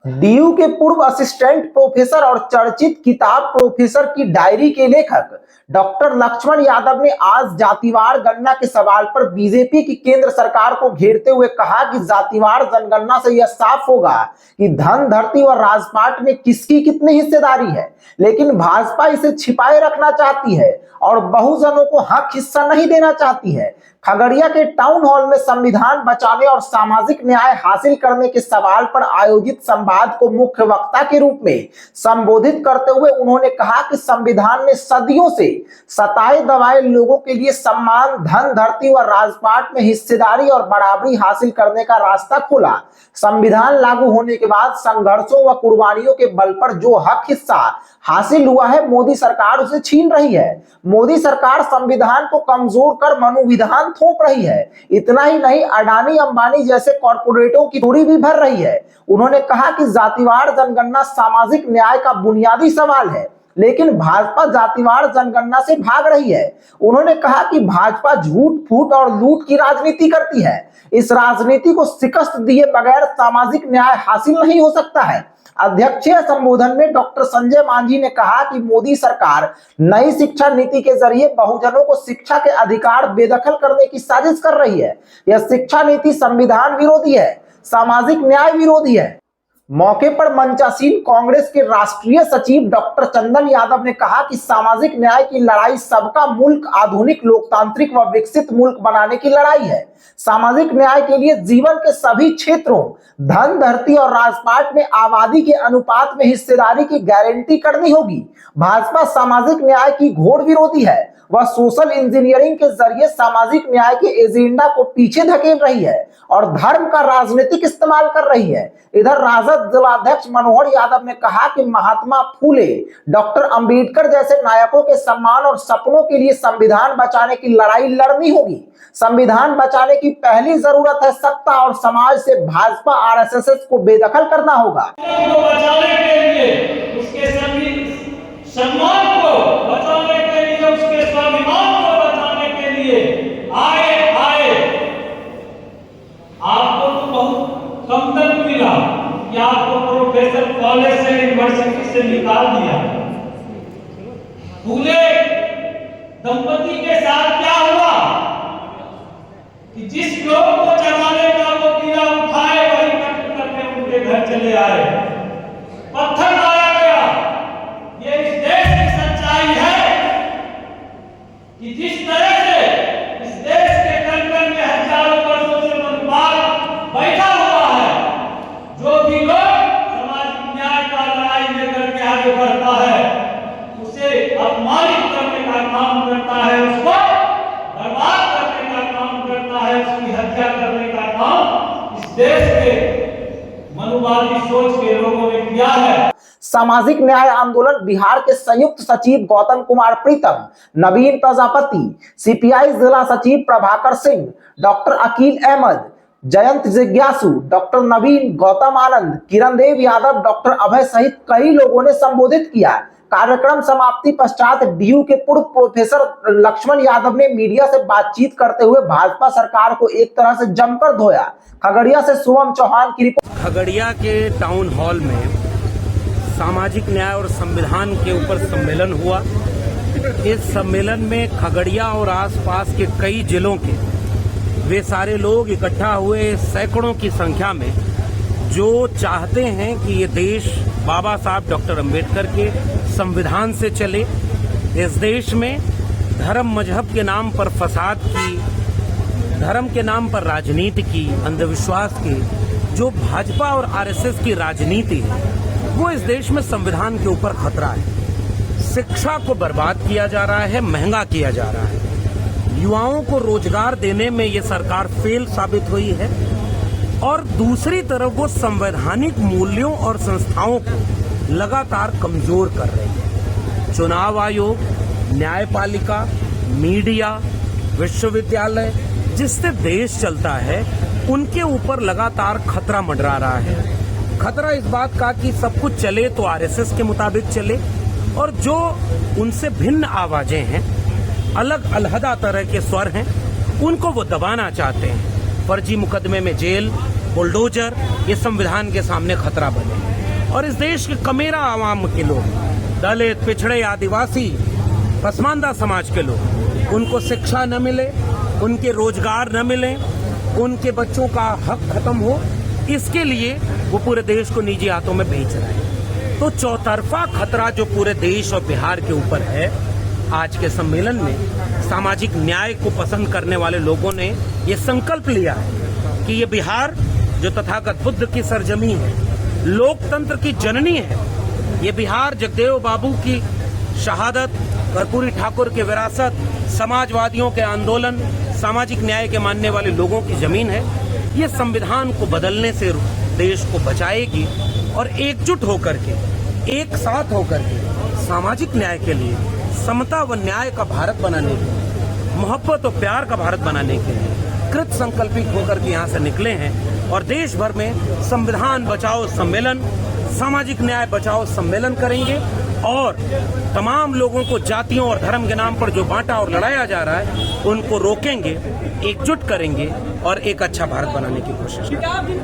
DU के पूर्व assistant professor और चर्चित किताब प्रोफेसर की डायरी के लेखक डॉक्टर लक्ष्मण यादव ने आज जातिवार गणना के सवाल पर बीजेपी की केंद्र सरकार को घेरते हुए कहा कि जातिवार जनगणना से यह साफ होगा कि धन धरती और राजपाट में किसकी कितनी हिस्सेदारी है, लेकिन भाजपा इसे छिपाए रखना चाहती है और बहुजनों को हक हिस्सा नहीं देना चाहती है। खगड़िया के टाउन हॉल में संविधान बचाने और सामाजिक न्याय हासिल करने के सवाल पर आयोजित संवाद को मुख्य वक्ता के रूप में संबोधित करते हुए उन्होंने कहा कि संविधान ने सदियों से सताए दबाए लोगों के लिए सम्मान, धन, धरती और राजपाट में हिस्सेदारी और बराबरी हासिल करने का रास्ता खोला। संविधान लागू होने के बाद संघर्षों व कुर्बानियों के बल पर जो हक हिस्सा हासिल हुआ है, मोदी सरकार उसे छीन रही है। मोदी सरकार संविधान को कमजोर कर मनोविधान थोप रही है। इतना ही नहीं, अडानी अंबानी जैसे कॉर्पोरेटों की थोड़ी भी भर रही है। उन्होंने कहा कि जातिवार जनगणना सामाजिक न्याय का बुनियादी सवाल है, लेकिन भाजपा जातिवार जनगणना से भाग रही है। उन्होंने कहा कि भाजपा झूठ, फूट और लूट की राजनीति करती है। इस राजनीति को शिकस्त दिए बगैर सामाजिक न्याय हासिल नहीं हो सकता है। अध्यक्षीय संबोधन में डॉक्टर संजय मांझी ने कहा कि मोदी सरकार नई शिक्षा नीति के जरिए बहुजनों को शिक्षा के अधिकार बेदखल करने की साजिश कर रही है। यह शिक्षा नीति संविधान विरोधी है, सामाजिक न्याय विरोधी है। मौके पर मंचासीन कांग्रेस के राष्ट्रीय सचिव डॉक्टर चंदन यादव ने कहा कि सामाजिक न्याय की लड़ाई सबका मुल्क आधुनिक लोकतांत्रिक व विकसित मुल्क बनाने की लड़ाई है। सामाजिक न्याय के लिए जीवन के सभी क्षेत्रों, धन, धरती और राजपाट में आबादी के अनुपात में हिस्सेदारी की गारंटी करनी होगी। भाजपा सामाजिक न्याय की घोर विरोधी है। वह सोशल इंजीनियरिंग के जरिए सामाजिक न्याय के एजेंडा को पीछे धकेल रही है और धर्म का राजनीतिक इस्तेमाल कर रही है। इधर राजद जिलाध्यक्ष मनोहर यादव ने कहा कि महात्मा फूले, डॉक्टर अंबेडकर जैसे नायकों के सम्मान और सपनों के लिए संविधान बचाने की लड़ाई लड़नी होगी। संविधान बचाने की पहली जरूरत है सत्ता और समाज से भाजपा आरएसएस को बेदखल करना होगा। बचाने के लिए, उसके सम्मान को बचाने के लिए, उसके स्वाभिमान को बचाने के लिए आए आपको तो बहुत कम तक मिला कि आपको प्रोफेसर कॉलेज से, यूनिवर्सिटी से निकाल दिया। फूले दंपति के साथ क्या हुआ कि जिस लोग को जमाने का वो पीड़ा उठाए, वही कट करके उनके घर चले आए, पत्थर मारा गया। ये इस देश की सच्चाई है कि जिस तरह से इस देश के कण-कण में हजारों वर्षों से मनुवाद बैठा हुआ है, जो भी लोग सामाजिक न्याय का लड़ाई लेकर के आगे बढ़ता है, उसे अपमानित करने का काम करता है, उसको बर्बाद करने का काम करता है, उसकी हत्या करने का काम इस देश के मनुवादी सोच के लोगों ने किया है। सामाजिक न्याय आंदोलन बिहार के संयुक्त सचिव गौतम कुमार प्रीतम, नवीन प्रजापति, सीपीआई जिला सचिव प्रभाकर सिंह, डॉक्टर अकील अहमद, जयंत जिज्ञासु, डॉक्टर नवीन, गौतम आनंद, किरण देव यादव, डॉक्टर अभय सहित कई लोगों ने संबोधित किया। कार्यक्रम समाप्ति पश्चात डीयू के पूर्व प्रोफेसर लक्ष्मण यादव ने मीडिया से बातचीत करते हुए भाजपा सरकार को एक तरह से जमकर धोया। खगड़िया से शुभम चौहान की रिपोर्ट। खगड़िया के टाउन हॉल में सामाजिक न्याय और संविधान के ऊपर सम्मेलन हुआ। इस सम्मेलन में खगड़िया और आसपास के कई जिलों के वे सारे लोग इकट्ठा हुए, सैकड़ों की संख्या में, जो चाहते हैं कि ये देश बाबा साहब डॉक्टर अंबेडकर के संविधान से चले। इस देश में धर्म मजहब के नाम पर फसाद की, धर्म के नाम पर राजनीति की, अंधविश्वास की, जो भाजपा और आरएसएस की राजनीति है, वो इस देश में संविधान के ऊपर खतरा है। शिक्षा को बर्बाद किया जा रहा है, महंगा किया जा रहा है। युवाओं को रोजगार देने में ये सरकार फेल साबित हुई है और दूसरी तरफ वो संवैधानिक मूल्यों और संस्थाओं को लगातार कमजोर कर रही है। चुनाव आयोग, न्यायपालिका, मीडिया, विश्वविद्यालय, जिससे देश चलता है, उनके ऊपर लगातार खतरा मंडरा रहा है। खतरा इस बात का कि सब कुछ चले तो आरएसएस के मुताबिक चले और जो उनसे भिन्न आवाजें हैं, अलग अलहदा तरह के स्वर हैं, उनको वो दबाना चाहते हैं। फर्जी मुकदमे में जेल, बुलडोजर, ये संविधान के सामने खतरा बने हैं। और इस देश के कमेरा आवाम के लोग, दलित, पिछड़े, आदिवासी, पसमानदा समाज के लोग, उनको शिक्षा न मिले, उनके रोजगार न मिले, उनके बच्चों का हक खत्म हो, इसके लिए वो पूरे देश को निजी हाथों में बेच रहे हैं। तो चौतरफा खतरा जो पूरे देश और बिहार के ऊपर है, आज के सम्मेलन में सामाजिक न्याय को पसंद करने वाले लोगों ने ये संकल्प लिया है कि ये बिहार जो तथागत बुद्ध की सरजमी है, लोकतंत्र की जननी है, ये बिहार जगदेव बाबू की शहादत, कर्पूरी ठाकुर की विरासत, समाजवादियों के आंदोलन, सामाजिक न्याय के मानने वाले लोगों की जमीन है। ये संविधान को बदलने से देश को बचाएगी और एकजुट होकर के, एक साथ होकर के सामाजिक न्याय के लिए, समता व न्याय का भारत बनाने के लिए, मोहब्बत और प्यार का भारत बनाने के लिए कृत संकल्पित होकर के यहाँ से निकले हैं और देश भर में संविधान बचाओ सम्मेलन, सामाजिक न्याय बचाओ सम्मेलन करेंगे और तमाम लोगों को जातियों और धर्म के नाम पर जो बांटा और लड़ाया जा रहा है उनको रोकेंगे, एकजुट करेंगे और एक अच्छा भारत बनाने की कोशिश करेंगे।